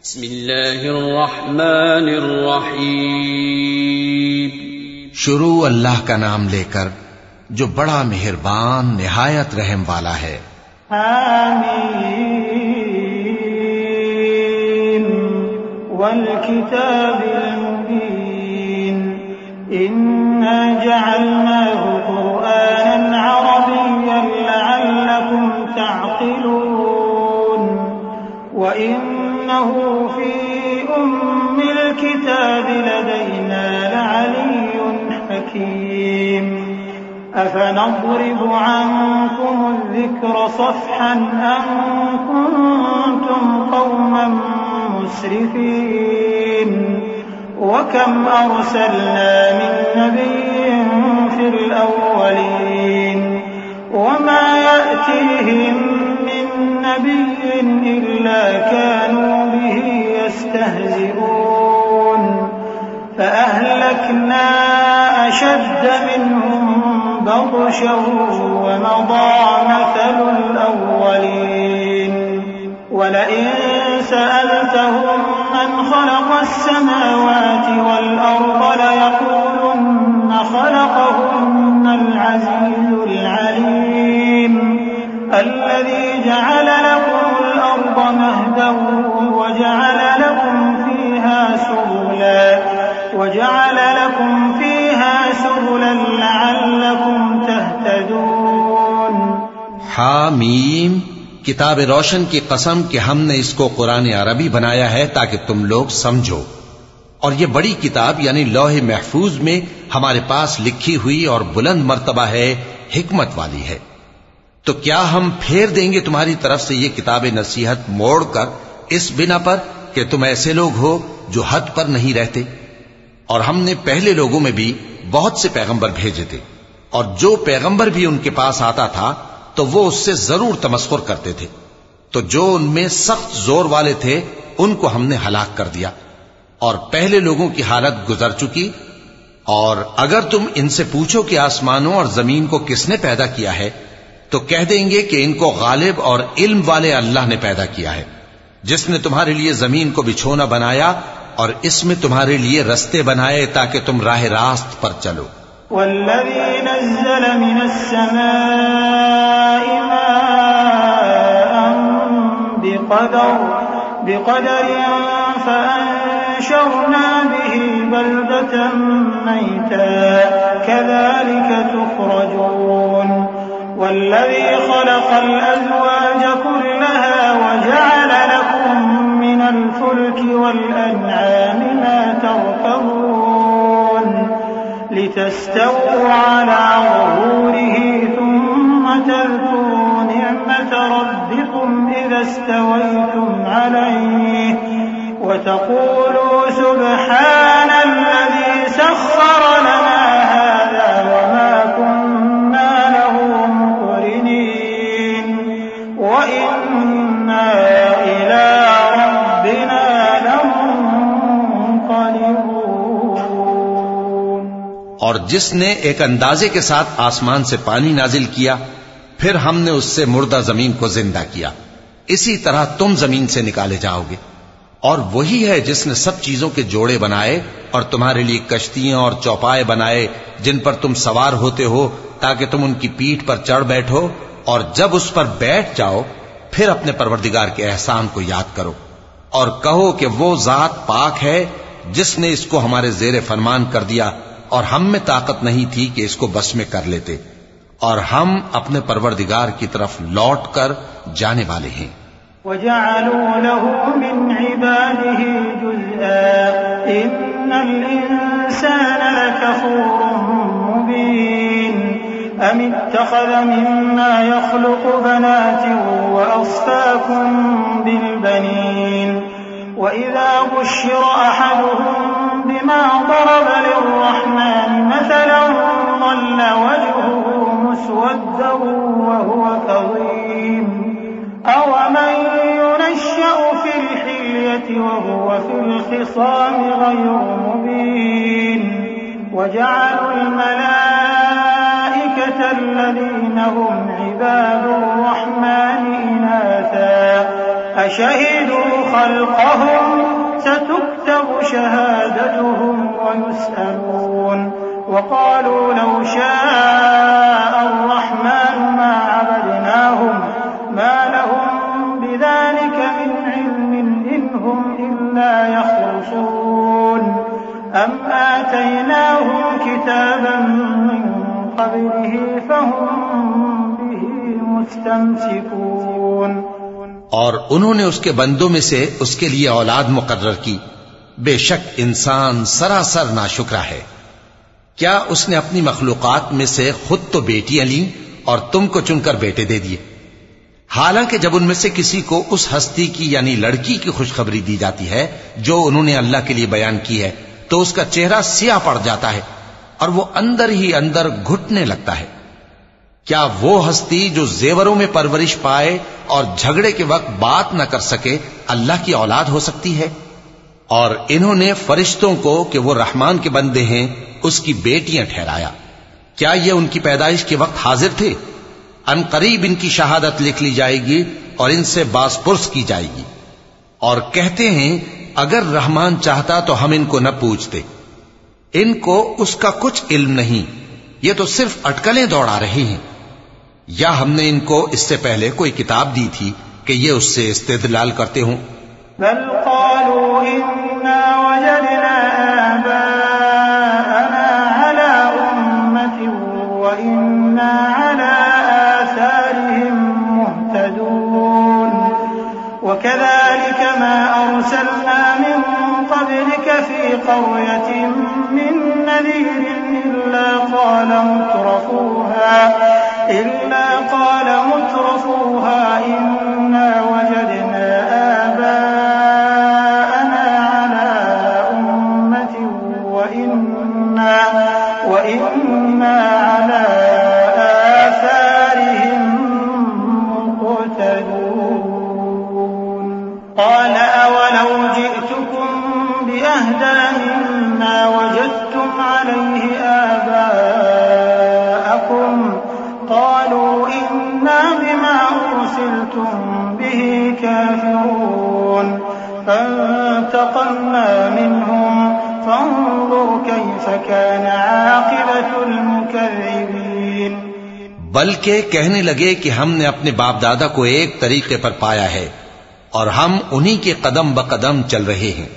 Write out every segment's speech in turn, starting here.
बिस्मिल्लाहिर्रहमानिर्रहीम। शुरू अल्लाह का नाम लेकर जो बड़ा मेहरबान निहायत रहम वाला है। आमीन वल किताबिल मुबीन इन्ना जअलनाहु कुरआनन अरबिय्यन लअल्लकुम तअक़िलून व इन्नहु फी उम्मिल किताबि लदैना लअलिय्युन हकीम। अफनضرب عنكم الذكر صفحا أن كنتم قوما مسرفين وكم أرسلنا من نبي في الأولين وما يأتيهم من نبي إلا كانوا به يستهزئون فأهلكنا أشد منهم بطشا ومضى مثل الأولين ولئن سألتهم من خلق السماوات والأرض ليقولن خلقهن العزيز العليم الذي جعل لكم الأرض مهدا وجعل لكم فيها سبلا لعلكم تهتدون। हामीम किताब रोशन की कसम कि हमने इसको कुरान अरबी बनाया है ताकि तुम लोग समझो। और ये बड़ी किताब यानी लौह महफूज में हमारे पास लिखी हुई और बुलंद मर्तबा है, हिकमत वाली है। तो क्या हम फेर देंगे तुम्हारी तरफ से ये किताब नसीहत मोड़कर इस बिना पर कि तुम ऐसे लोग हो जो हद पर नहीं रहते। और हमने पहले लोगों में भी बहुत से पैगंबर भेजे थे और जो पैगंबर भी उनके पास आता था तो वो उससे जरूर तमस्खुर करते थे। तो जो उनमें सख्त जोर वाले थे उनको हमने हलाक कर दिया और पहले लोगों की हालत गुजर चुकी। और अगर तुम इनसे पूछो कि आसमानों और जमीन को किसने पैदा किया है तो कह देंगे कि इनको गालिब और इल्म वाले अल्लाह ने पैदा किया है, जिसने तुम्हारे लिए जमीन को बिछोना बनाया और इसमें तुम्हारे लिए रस्ते बनाए ताकि तुम राह रास्त पर चलो। वल्लज़ी नज़्ज़ल मिनस्समाइ माअन बिक़दरिन फ़अंशरना बिही बल्दतन मैता कज़ालिक तुख़रजून। वल्लज़ी ख़लक़ल अज़वाज कुल्लहा वजअल लकुम मिनल फुल्कि वल अन्आमि मा तरकबून लितस्तवू अला ज़ुहूरिही थुम्मा तज़कुरू निअमत रब्बिकुम इज़ा इस्तवैतुम अलैहि व तक़ूलू सुब्हानल्लज़ी सख़्ख़र लना हाज़ा व मा कुन्ना लहु मुक़रिनीन व इन्ना इला रब्बिना लमुन्क़लिबून। और जिसने एक अंदाजे के साथ आसमान से पानी नाजिल किया फिर हमने उससे मुर्दा जमीन को जिंदा किया, इसी तरह तुम जमीन से निकाले जाओगे। और वही है जिसने सब चीजों के जोड़े बनाए और तुम्हारे लिए कश्तियां और चौपाए बनाए जिन पर तुम सवार होते हो ताकि तुम उनकी पीठ पर चढ़ बैठो और जब उस पर बैठ जाओ फिर अपने परवरदिगार के एहसान को याद करो और कहो कि वो जात पाक है जिसने इसको हमारे जेरे फरमान कर दिया और हम में ताकत नहीं थी कि इसको बस में कर लेते। और हम अपने परवरदिगार की तरफ लौट कर जाने वाले हैं। वजअलू लहू मिन इबादिही जुज़आ इन्नल इंसान लकफूरुन मुबीन अम इत्तख़ज़ मिम्मा यख़्लुक़ु बनातिन व अस्फ़ाकुम बिल बनीन व इज़ा बुश्शिर अहदुहुम बिमा ضرب लिर्रहमान मसलन ظل वजहुहु मुस्वद्दन वहुव कज़ीम अवमन युनश्शअ फ़िल हिल्यति वहुव फ़िल ख़िसाम ग़ैरु मुबीन वजअलुल मलाइकत الذين هم عباد الرحمن إناثا أشهدوا خلقهم ستكتب شهادتهم ويسألون وقالوا لو شاء الرحمن ما عبدناهم ما لهم بذلك من علم إن هم إلا يخرصون أم آتيناهم كتابا من قبله فهم به مستمسكون। और उन्होंने उसके बंदों में से उसके लिए औलाद मुकर्रर की। बेशक इंसान सरासर नाशुक्रा है। क्या उसने अपनी मखलूकात में से खुद तो बेटियां ली और तुमको चुनकर बेटे दे दिए? हालांकि जब उनमें से किसी को उस हस्ती की यानी लड़की की खुशखबरी दी जाती है जो उन्होंने अल्लाह के लिए बयान की है तो उसका चेहरा सियाह पड़ जाता है और वो अंदर ही अंदर घुटने लगता है। क्या वो हस्ती जो जेवरों में परवरिश पाए और झगड़े के वक्त बात न कर सके अल्लाह की औलाद हो सकती है? और इन्होंने फरिश्तों को कि वो रहमान के बंदे हैं उसकी बेटियां ठहराया। क्या ये उनकी पैदाइश के वक्त हाजिर थे? अनकरीब इनकी शहादत लिख ली जाएगी और इनसे बासपुर्स की जाएगी। और कहते हैं अगर रहमान चाहता तो हम इनको न पूछते। इनको उसका कुछ इल्म नहीं, ये तो सिर्फ अटकलें दौड़ा रहे हैं। या हमने इनको इससे पहले कोई किताब दी थी कि ये उससे इस्तेदलाल करते हों? बल क़ालू इन्ना वजदना आबाअना अला उम्मतिन व इन्ना अला आसारिहिम मुहतदून व कज़ालिक मा अरसलना मिन क़ब्लिक फ़ी क़र्यतिन मिन नज़ीरिन इल्ला क़ाल मुत्रफूहा इन्ना वजदना आबाअना अला उम्मतिन व इन्ना अला आसारिहिम मुक़्तदून। क़ाल अवलौ जि'तुकुम बिअहदा मिम्मा वजदतुम अलैहि आबाअकुम क़ालू इन्ना बिमा उरसिलतुम बिही काफ़िरून फंतक़म्ना मिनहुम फंज़ुर कैफ़ कान आक़िबतुल मुकज़्ज़िबीन। बल्कि कहने लगे कि हमने अपने बाप दादा को एक तरीके पर पाया है और हम उन्हीं के कदम ब कदम चल रहे हैं।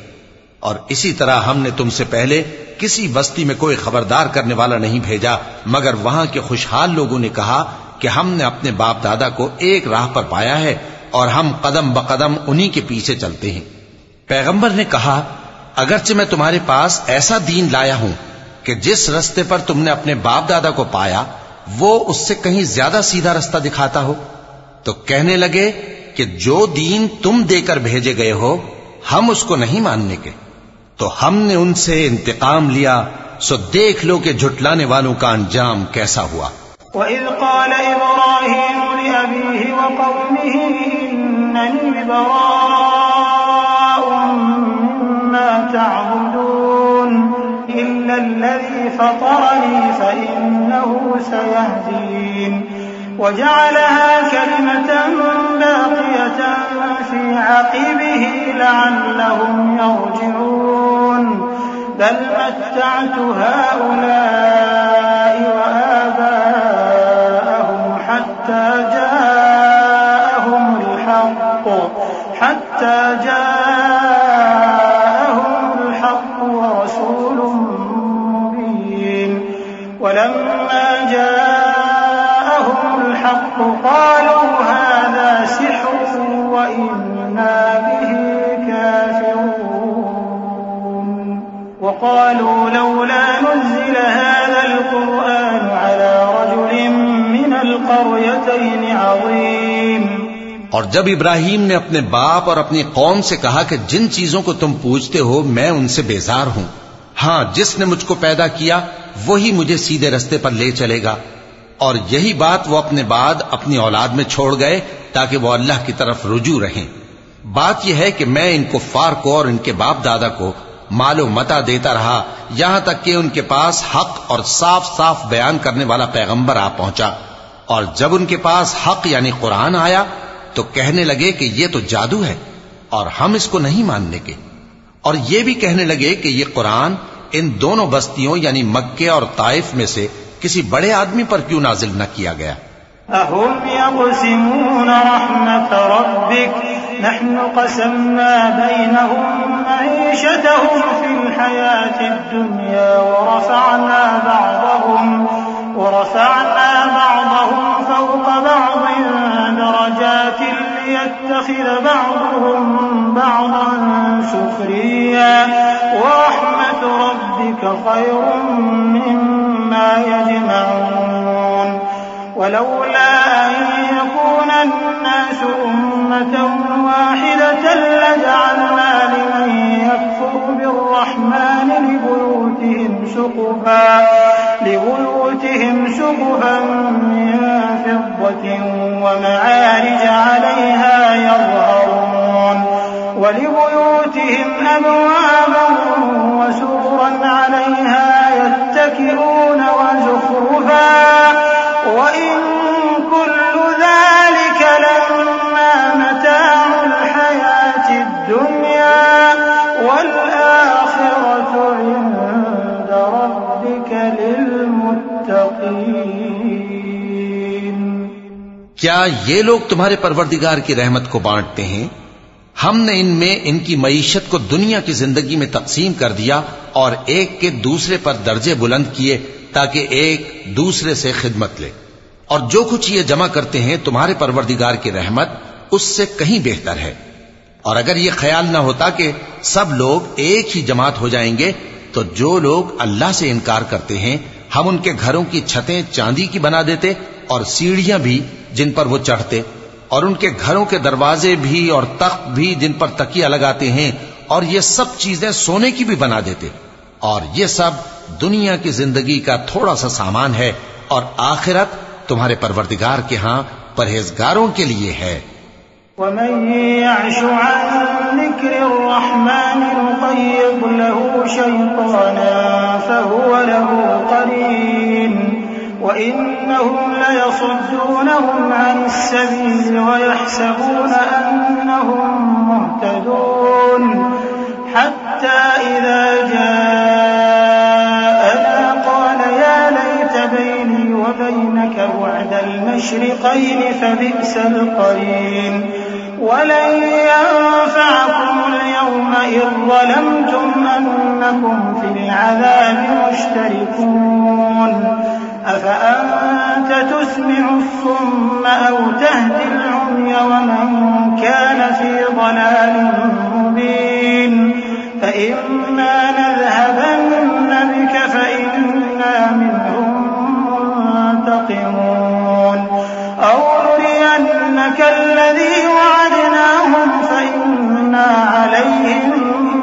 और इसी तरह हमने तुमसे पहले किसी बस्ती में कोई खबरदार करने वाला नहीं भेजा मगर वहां के खुशहाल लोगों ने कहा कि हमने अपने बाप दादा को एक राह पर पाया है और हम कदम ब कदम उन्हीं के पीछे चलते हैं। पैगंबर ने कहा अगरचे मैं तुम्हारे पास ऐसा दीन लाया हूं कि जिस रास्ते पर तुमने अपने बाप दादा को पाया वो उससे कहीं ज्यादा सीधा रास्ता दिखाता हो, तो कहने लगे कि जो दीन तुम देकर भेजे गए हो हम उसको नहीं मानने के। तो हमने उनसे इंतकाम लिया, सो देख लो कि झुटलाने वालों का अंजाम कैसा हुआ। वइज़ क़ाल इब्राहीम लिअबीहि व क़ौमिहि इन्ननी बराअुम मिम्मा तअबुदून इल्ला अल्लज़ी फ़तरनी फ़इन्नहु सयहदीन वजअलहा कलिमतन बाक़ियतन फ़ी अक़िबिहि लअल्लहुम यरजिऊन बल मत्तअतु हाउलाइ व आबाअहुम हत्ता जाअहुमुल हक़्क़ु व रसूलुम मुबीन वलम्मा जाअहुमुल हक़्क़ु क़ालू हाज़ा सिह्रुन व इन्ना बिही काफ़िरून व क़ालू लौला नुज़्ज़िला हाज़ल क़ुरआन अला रजुलिन मिनल क़रयतैन अज़ीम। और जब इब्राहीम ने अपने बाप और अपनी कौम से कहा कि जिन चीजों को तुम पूजते हो मैं उनसे बेजार हूं, हां जिसने मुझको पैदा किया वही मुझे सीधे रास्ते पर ले चलेगा। और यही बात वो अपने बाद अपनी औलाद में छोड़ गए ताकि वो अल्लाह की तरफ रुजू रहें। बात यह है कि मैं इन कुफ्फार को और इनके बाप दादा को मालो मता देता रहा यहां तक कि उनके पास हक और साफ साफ बयान करने वाला पैगंबर आ पहुंचा। और जब उनके पास हक यानी कुरान आया तो कहने लगे कि ये तो जादू है और हम इसको नहीं मानने के। और ये भी कहने लगे कि ये कुरान इन दोनों बस्तियों यानी मक्के और ताइफ में से किसी बड़े आदमी पर क्यों नाजिल न किया गया? अहुम यक़सिमून रहमत रब्बिक नहनु क़समना बैनहुम मईशतहुम फिल हयातिद दुनिया ورفعنا بعضهم فوق بعض درجات ليتخذ بعضهم بعضا سخريا ورحمة ربك خير مما يجمعون ولولا أن يكون الناس أمة واحدة لجعلنا لمن يكفر بالرحمن لبيوتهم سقفا من فضة ومعارج عليها يظهرون ولبيوتهم أبوابا وسررا عليها يتكئون وزخرفا وإن كل ذلك لما متاع الحياة الدنيا والآخرة عند ربك للمتقين। क्या ये लोग तुम्हारे परवरदिगार की रहमत को बांटते हैं? हमने इनमें इनकी मईशत को दुनिया की जिंदगी में तकसीम कर दिया और एक के दूसरे पर दर्जे बुलंद किए ताकि एक दूसरे से खिदमत ले। और जो कुछ ये जमा करते हैं तुम्हारे परवरदिगार की रहमत उससे कहीं बेहतर है। और अगर ये ख्याल न होता कि सब लोग एक ही जमात हो जाएंगे तो जो लोग अल्लाह से इनकार करते हैं हम उनके घरों की छतें चांदी की बना देते और सीढ़ियां भी जिन पर वो चढ़ते और उनके घरों के दरवाजे भी और तख्त भी जिन पर तकिया लगाते हैं और ये सब चीजें सोने की भी बना देते। और ये सब दुनिया की जिंदगी का थोड़ा सा सामान है और आखिरत तुम्हारे परवरदिगार के हां परहेजगारों के लिए है। वमन यअशु अन ज़िक्रिर्रहमान नुक़य्यिद लहू शैतानन फहुव लहू क़रीन वइन्नहुम लयसुद्दूनहुम अनिस्सबील वयहसबून अन्नहुम मुहतदून हत्ता इज़ा जाअना क़ाल या लैत बैनी व बैनक बु'दल मशरिक़ैन फबि'सल क़रीन वलन यंफ़अकुमुल यौमा इज़ ज़लमतुम अन्नकुम फ़िल अज़ाबि मुश्तरिकून अफ़अन्त तुस्मि'ु الصُّمَّ أَوْ تَهْدِي الْعُمْيَ وَمَنْ كَانَ فِي ضَلَالٍ مُّبِينٍ فَإِمَّا نَذْهَبَنَّ بِكَ فَإِنَّا مِنْهُم مُّنتَقِمُونَ أَوْ نُرِيَنَّكَ الَّذِي وَعَدْنَاهُمْ فَإِنَّا عَلَيْهِم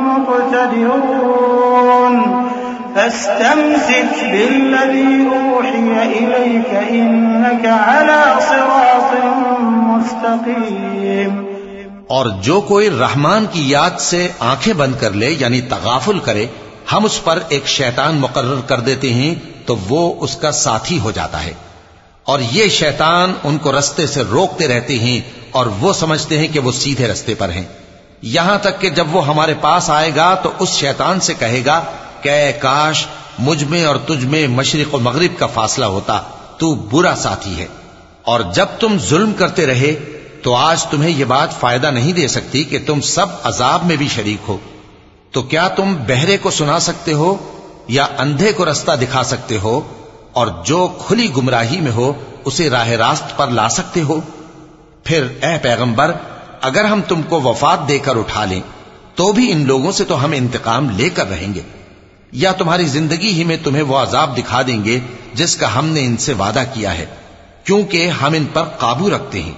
مُّقْتَدِرُونَ فاستمسك بالذي أوحي إليك إنك على صراط मुस्तकीम। और जो कोई रहमान की याद से आंखें बंद कर ले यानी तगाफुल करे हम उस पर एक शैतान मुकर्रर कर देते हैं तो वो उसका साथी हो जाता है और ये शैतान उनको रास्ते से रोकते रहते हैं और वो समझते हैं कि वो सीधे रास्ते पर हैं। यहां तक कि जब वो हमारे पास आएगा तो उस शैतान से कहेगा कि काश मुझ में और तुझ में मशरिक और मगरिब का फासला होता, तू बुरा साथी है। और जब तुम जुल्म करते रहे तो आज तुम्हें यह बात फायदा नहीं दे सकती कि तुम सब अजाब में भी शरीक हो। तो क्या तुम बहरे को सुना सकते हो या अंधे को रास्ता दिखा सकते हो और जो खुली गुमराही में हो उसे राह रास्त पर ला सकते हो? फिर ए पैगंबर अगर हम तुमको वफात देकर उठा लें तो भी इन लोगों से तो हम इंतकाम लेकर रहेंगे या तुम्हारी जिंदगी ही में तुम्हें वो अजाब दिखा देंगे जिसका हमने इनसे वादा किया है, क्योंकि हम इन पर काबू रखते हैं।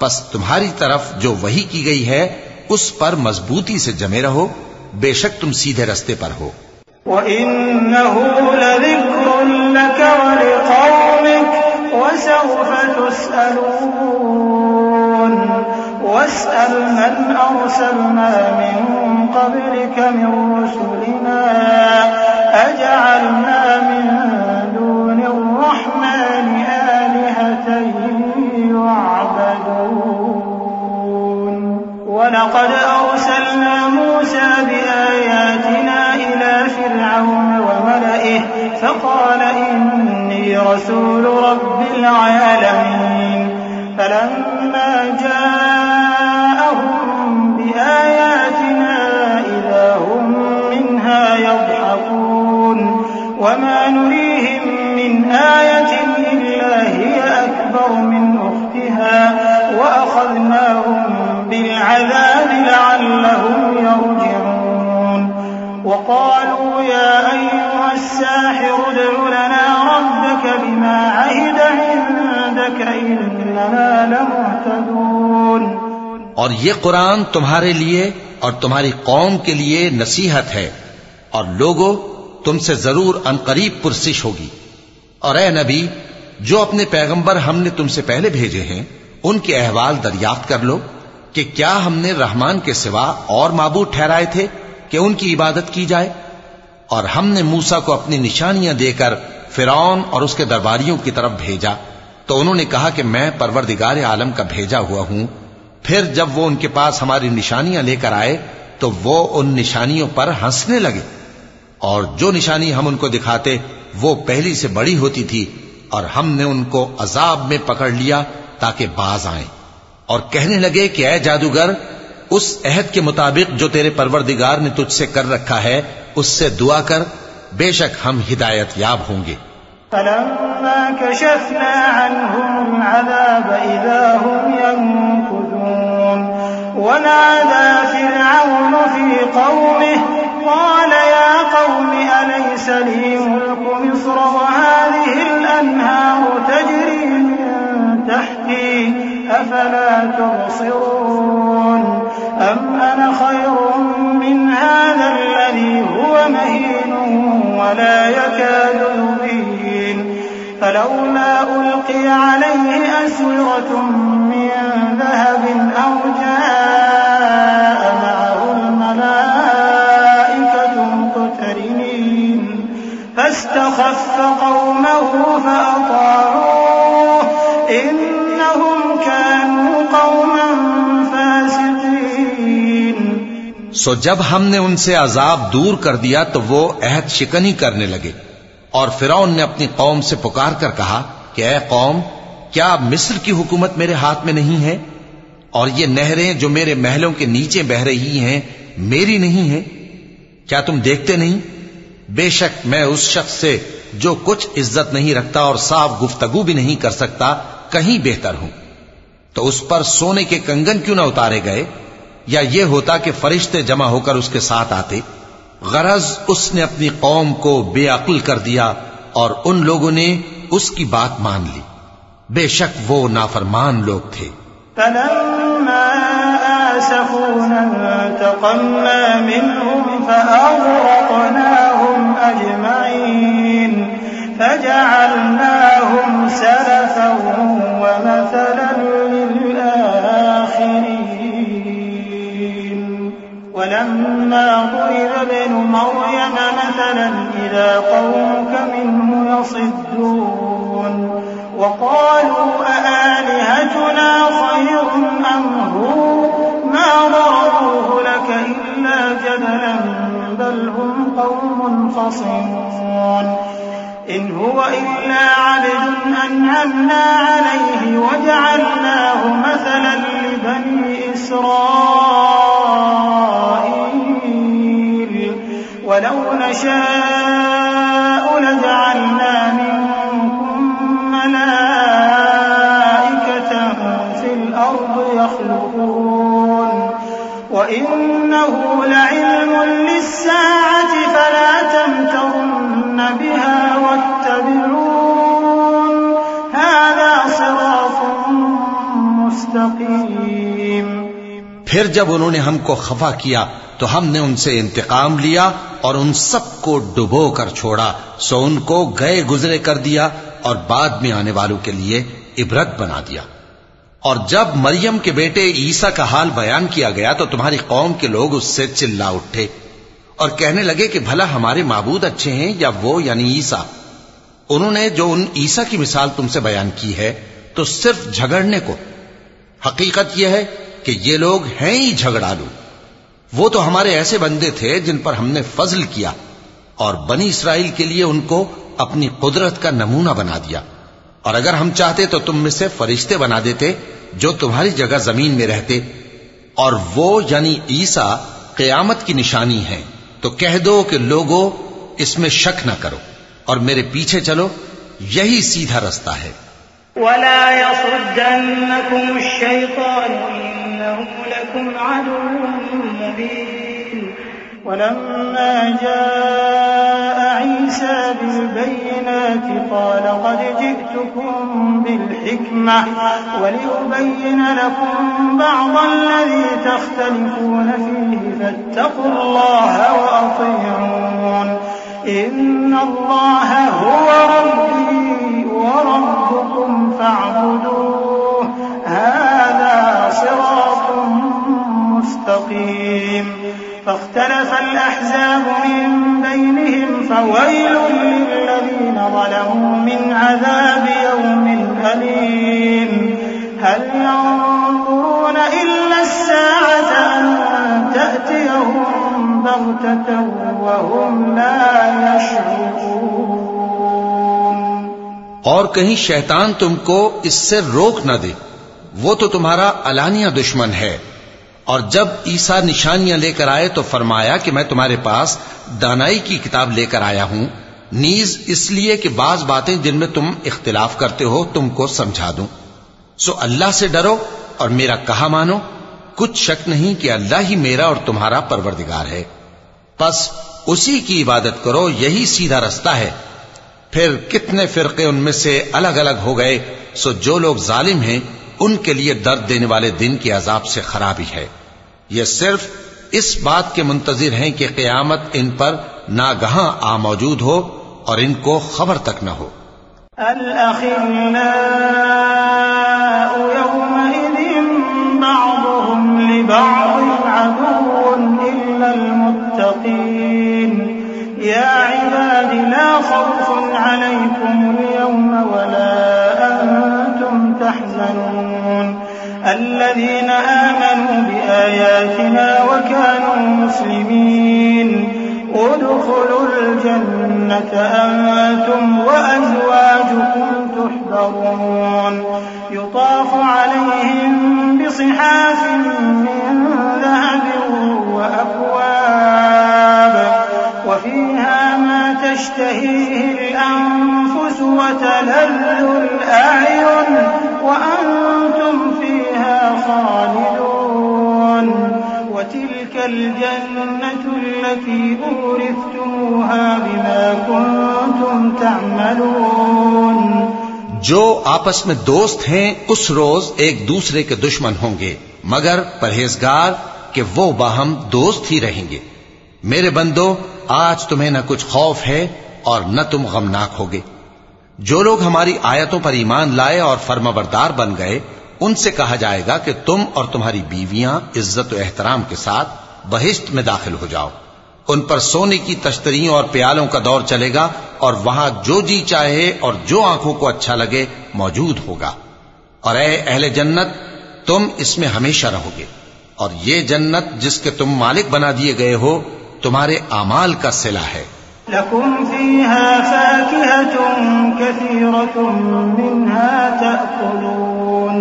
बस तुम्हारी तरफ जो वही की गई है उस पर मजबूती से जमे रहो, बेशक तुम सीधे रास्ते पर हो। वइन्नहु लज़िक्रुन लक वलिक़ौमिक वसौफ़ तुस्अलून वस्अल मन अरसलना मिन क़ब्लिक मिन रुसुलिना अजअलना मिन दूनिर रहमानि आलिहतन युअबदून वलक़द अरसलना मूसा बिआयातिना उद्उ लना रब्बक बिमा अहिद इंदक इन्नना लमुहतदून। और ये कुरान तुम्हारे लिए और तुम्हारी कौम के लिए नसीहत है, और लोगों तुमसे जरूर अनकरीब पुरसिश होगी। और ए नबी, जो अपने पैगंबर हमने तुमसे पहले भेजे हैं उनके अहवाल दरियाफ्त कर लो कि क्या हमने रहमान के सिवा और माबूद ठहराए थे कि उनकी इबादत की जाए। और हमने मूसा को अपनी निशानियां देकर फिरौन और उसके दरबारियों की तरफ भेजा, तो उन्होंने कहा कि मैं परवरदिगार आलम का भेजा हुआ हूं। फिर जब वो उनके पास हमारी निशानियां लेकर आए तो वो उन निशानियों पर हंसने लगे, और जो निशानी हम उनको दिखाते वो पहली से बड़ी होती थी, और हमने उनको अजाब में पकड़ लिया ताकि बाज आएं। और कहने लगे कि ऐ जादूगर, उस अहद के मुताबिक जो तेरे परवरदिगार ने तुझसे कर रखा है उससे दुआ कर, बेशक हम हिदायत याब होंगे। फलम्मा कशफना अन्हुम अज़ाब इज़ा हुम यंकुसून वनादा फिरऔन फी कौमिहि क़ाल या कौमि अलैस ली मुल्कु मिस्र वहाज़िहिल अन्हारु तजरी मिन तहती अफला तुबसिरून अम अना खैरुम मिन हाज़ा अल्लज़ी हुवा महीनुन वला यकादु युबीन फलौला उल्क़िया अलैहि अस्विरतुम मिन ज़हबिन औ जाअ मअहुल मलाइकतु मुक़्तरिनीन फस्तख़फ़्फ़ क़ौमहु फ़अताऊह इन्नहुम कानू क़ौमन फ़ासिक़ीन। सो जब हमने उनसे अजाब दूर कर दिया तो वो अहद शिकनी करने लगे, और फिरौन ने अपनी कौम से पुकार कर कहा कि ऐ कौम, क्या मिस्र की हुकूमत मेरे हाथ में नहीं है, और ये नहरें जो मेरे महलों के नीचे बह रही हैं मेरी नहीं है? क्या तुम देखते नहीं? बेशक मैं उस शख्स से जो कुछ इज्जत नहीं रखता और साफ गुफ्तगू भी नहीं कर सकता कहीं बेहतर हूं। तो उस पर सोने के कंगन क्यों न उतारे गए, या ये होता कि फरिश्ते जमा होकर उसके साथ आते। गरज उसने अपनी कौम को बेअक्ल कर दिया और उन लोगों ने उसकी बात मान ली। बेशक वो नाफरमान लोग थे। फलम्मा आसफूना इंतक़म्ना मिनहुम फअग़रक़नाहुम अजमईन फजअलनाहुम सलफन व मसलन लिलआखिरीन वलम्मा ضرب ابن مريم مثلا إذا قومك منه يصدون وقالوا أآلهتنا خير أم هو ما ضربوه لك إلا جدلا بل هم قوم خصمون إن هو إلا عبد أنعمنا عليه وجعلناه مثلا لبني إسرائيل ولو نشاء لجعلنا منكم ملائكة في الأرض يخلقون وإنه لعلم للساعة فلا تمترن بها واتبعون هذا صراط मुस्तकीम। फिर जब उन्होंने हमको खफा किया तो हमने उनसे इंतकाम लिया और उन सबको डुबो कर छोड़ा, सो उनको गए गुजरे कर दिया और बाद में आने वालों के लिए इबरत बना दिया। और जब मरियम के बेटे ईसा का हाल बयान किया गया तो तुम्हारी कौम के लोग उससे चिल्ला उठे और कहने लगे कि भला हमारे माबूद अच्छे हैं या वो यानी ईसा। उन्होंने जो उन ईसा की मिसाल तुमसे बयान की है तो सिर्फ झगड़ने को। हकीकत यह है कि ये लोग हैं ही झगड़ालू। वो तो हमारे ऐसे बंदे थे जिन पर हमने फजल किया और बनी इसराइल के लिए उनको अपनी कुदरत का नमूना बना दिया। और अगर हम चाहते तो तुम में से फरिश्ते बना देते जो तुम्हारी जगह जमीन में रहते, और वो यानी ईसा क़यामत की निशानी है। तो कह दो कि लोगों इसमें शक न करो और मेरे पीछे चलो, यही सीधा रास्ता है। वला यसुद्दन्नकुम अश-शैतान इन्नहु लकुम अदुव्वुन मुबीन। वलम्मा जाअ عيسى بالبينات قال قد جئتكم بالحكمة ولأبين لكم بعض الذي تختلفون فيه فاتقوا الله وأطيعون إن الله هو ربي وربكم فاعبدوه هذا صراط مستقيم فاختلف الأحزاب من بينهم فويل للذين ظلموا من عذاب يوم أليم هل ينظرون إلا الساعة أن تأتيهم بغتة وهم لا يشعرون। और कहीं शैतान तुमको इससे रोक न दे, वो तो तुम्हारा अलानिया दुश्मन है। और जब ईसा निशानियां लेकर आए तो फरमाया कि मैं तुम्हारे पास दानाई की किताब लेकर आया हूं, नीज इसलिए कि बाज बातें जिनमें तुम इख्तिलाफ करते हो तुमको समझा दूं। सो अल्लाह से डरो और मेरा कहा मानो, कुछ शक नहीं कि अल्लाह ही मेरा और तुम्हारा परवरदिगार है। बस उसी की इबादत करो, यही सीधा रास्ता है। फिर कितने फिरके उनमें से अलग अलग हो गए। सो जो लोग जालिम हैं उनके लिए दर्द देने वाले दिन के अजाब से खराबी है। ये सिर्फ इस बात के मुंतजिर हैं कि क़यामत इन पर नागहां आ मौजूद हो और इनको खबर तक न हो। अल-अखिल्लाउ यौमइज़िन बअदुहुम लिबअदिन अदुव्वुन इल्लल मुत्तक़ीन या इबादी ला खौफुन अलैकुमुल यौमा वला अंतुम तहज़नून الذين آمنوا بآياتنا وكانوا مسلمين ادخلوا الجنة أنتم وأزواجكم تحبرون يطاف عليهم بصحاف من ذهب وأكواب وفيها ما تشتهيه الأنفس وتلذ الأعين وأنتم فيها خالدون وتلك الجنة التي أورثتموها بما كنتم تعملون। जो आपस में दोस्त हैं उस रोज एक दूसरे के दुश्मन होंगे, मगर परहेजगार कि वो बाहम दोस्त ही रहेंगे। मेरे बंदो, आज तुम्हें न कुछ खौफ है और न तुम गमनाक होगे। जो लोग हमारी आयतों पर ईमान लाए और फर्माबरदार बन गए, उनसे कहा जाएगा कि तुम और तुम्हारी बीवियां इज्जत और एहतराम के साथ बहिश्त में दाखिल हो जाओ। उन पर सोने की तश्तरियों और प्यालों का दौर चलेगा और वहां जो जी चाहे और जो आंखों को अच्छा लगे मौजूद होगा। और ऐ अहले जन्नत, तुम इसमें हमेशा रहोगे। और ये जन्नत जिसके तुम मालिक बना दिए गए हो, तुम्हारे आमाल का सिला है। लकुम फीहा फाकिहतुन कसीरतुन मिन्हा तअकुलून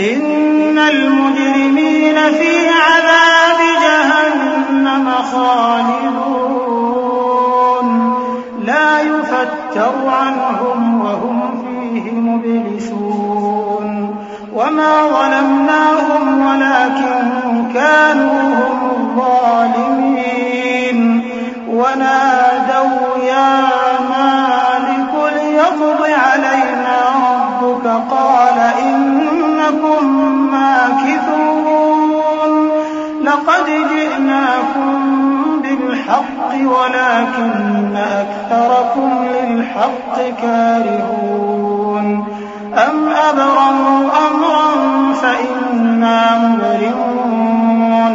इन्नल मुजरिमीन फी अज़ाबि जहन्नम खालिदून ला युफत्तरु अन्हुम वहुम फीहि मुब्लिसून वमा ज़लमनाहुम वलाकिन कानू हुमुज़ ज़ालिमीन वनादौ या मालिक लियक़्दि अलैना रब्बुक क़ाल इन्नकुम माकिथून लक़द जि'नाकुम बिल्हक़्क़ि वलाकिन्न अक्थरकुम लिल्हक़्क़ि कारिहून अम अबरमू अम्रन फ़इन्ना मुबरिमून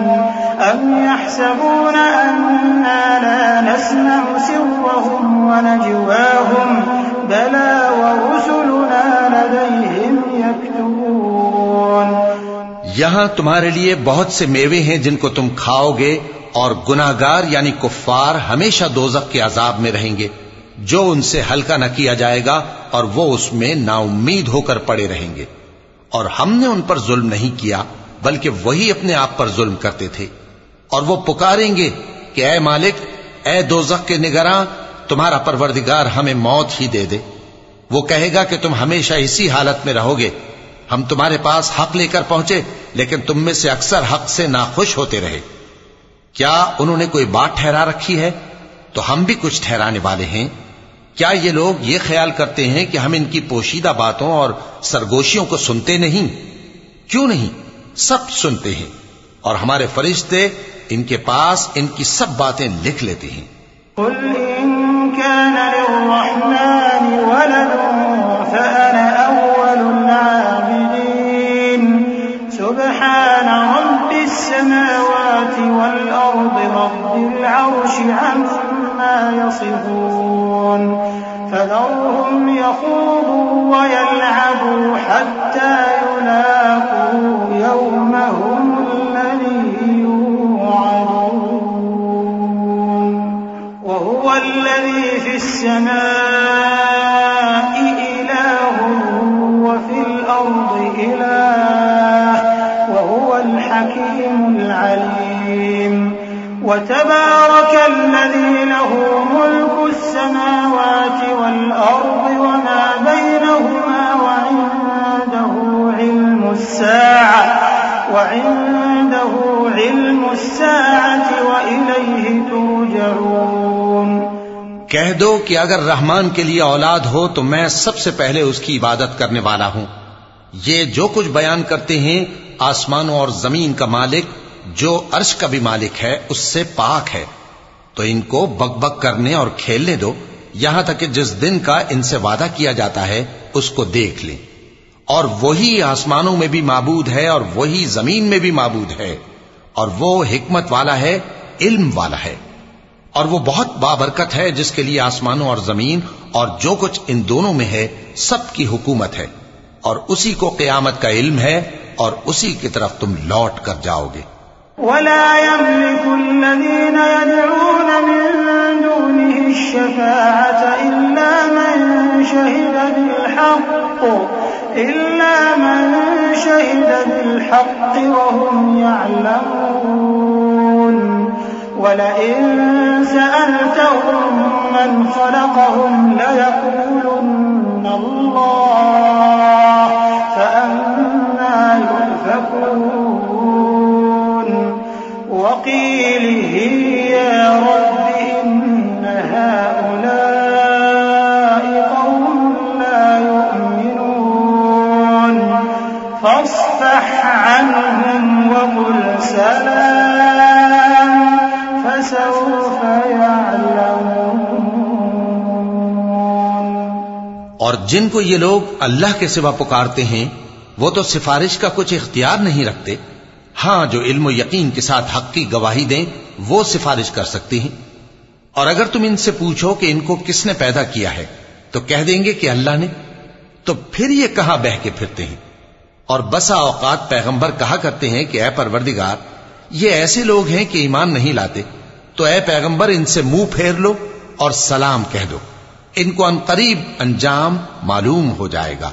अम यहसबून अन्ना ला नस्मअ सिर्रहम वनजवाहम बला वरुसुलुना लदैहिम यक्तुबून। यहां तुम्हारे लिए बहुत से मेवे हैं जिनको तुम खाओगे, और गुनाहगार यानी कुफ्फार हमेशा दोज़ख के अजाब में रहेंगे, जो उनसे हल्का न किया जाएगा और वो उसमें नाउम्मीद होकर पड़े रहेंगे। और हमने उन पर जुल्म नहीं किया, बल्कि वही अपने आप पर जुल्म करते थे। और वो पुकारेंगे कि ऐ मालिक, ऐ दोज़ख के निगरां, तुम्हारा परवरदिगार हमें मौत ही दे दे। वो कहेगा कि तुम हमेशा इसी हालत में रहोगे। हम तुम्हारे पास हक लेकर पहुंचे, लेकिन तुम में से अक्सर हक से नाखुश होते रहे। क्या उन्होंने कोई बात ठहरा रखी है? तो हम भी कुछ ठहराने वाले हैं। क्या ये लोग ये ख्याल करते हैं कि हम इनकी पोशीदा बातों और सरगोशियों को सुनते नहीं? क्यों नहीं, सब सुनते हैं, और हमारे फरिश्ते इनके पास इनकी सब बातें लिख लेते हैं। कुल इन कान लिर्रहमानि वलदुन फअना अव्वलुल आबिदीन सुब्हान रब्बिस समावाति वल अर्दि रब्बिल अर्शि अम्मा यसिफून फदरहुम यखूदू व यलअबू हत्ता युलाकू यौमहुम अल्लज़ी युअदून वहुव अल्लज़ी फिस समाई इलाहुन व फिल अर्दि इलाह वहुवल हकीमुल अलीम वतबारकल्लज़ी लहू मुल्कुस समावाति वल अर्दि वमा बैनहुमा वइंदहु इल्मुस साअति व इलैहि तुरजऊन। कह दो कि अगर रहमान के लिए औलाद हो तो मैं सबसे पहले उसकी इबादत करने वाला हूं। ये जो कुछ बयान करते हैं आसमानों और जमीन का मालिक, जो अर्श का भी मालिक है, उससे पाक है। तो इनको बकबक करने और खेलने दो, यहां तक कि जिस दिन का इनसे वादा किया जाता है उसको देख लें। और वही आसमानों में भी माबूद है और वही जमीन में भी माबूद है, और वो हिकमत वाला है, इल्म वाला है, और वो बहुत बाबरकत है जिसके लिए आसमानों और जमीन और जो कुछ इन दोनों में है सबकी हुकूमत है, और उसी को क़यामत का इल्म है और उसी की तरफ तुम लौट कर जाओगे। वला यमलिकुल्लज़ीन यदऊन मिन दूनिहि श्शफ़ाअत इल्ला मन शहिद बिलहक़्क़ वहुम यअलमून वलइन सअलतहुम मन ख़लक़हुम लयक़ूलुन्न अल्लाह फअन्ना युफ़कून वक़ीलिहि या रब्बि इन्न हाउलाइ क़ौमुन ला युमिनून फस्फ़ह अन्हुम वक़ुल सलाम फसौफ़ यअलमून। और जिनको ये लोग अल्लाह के सिवा पुकारते हैं वो तो सिफारिश का कुछ इख्तियार नहीं रखते। हां, जो इल्म यकीन के साथ हक की गवाही दें वो सिफारिश कर सकती हैं। और अगर तुम इनसे पूछो कि इनको किसने पैदा किया है तो कह देंगे कि अल्लाह ने। तो फिर ये कहां बह के फिरते हैं। और बसा औकात पैगंबर कहा करते हैं कि ऐ परवरदिगार, ये ऐसे लोग हैं कि ईमान नहीं लाते, तो ऐ पैगंबर इनसे मुंह फेर लो और सलाम कह दो, इनको अनकरीब अंजाम मालूम हो जाएगा।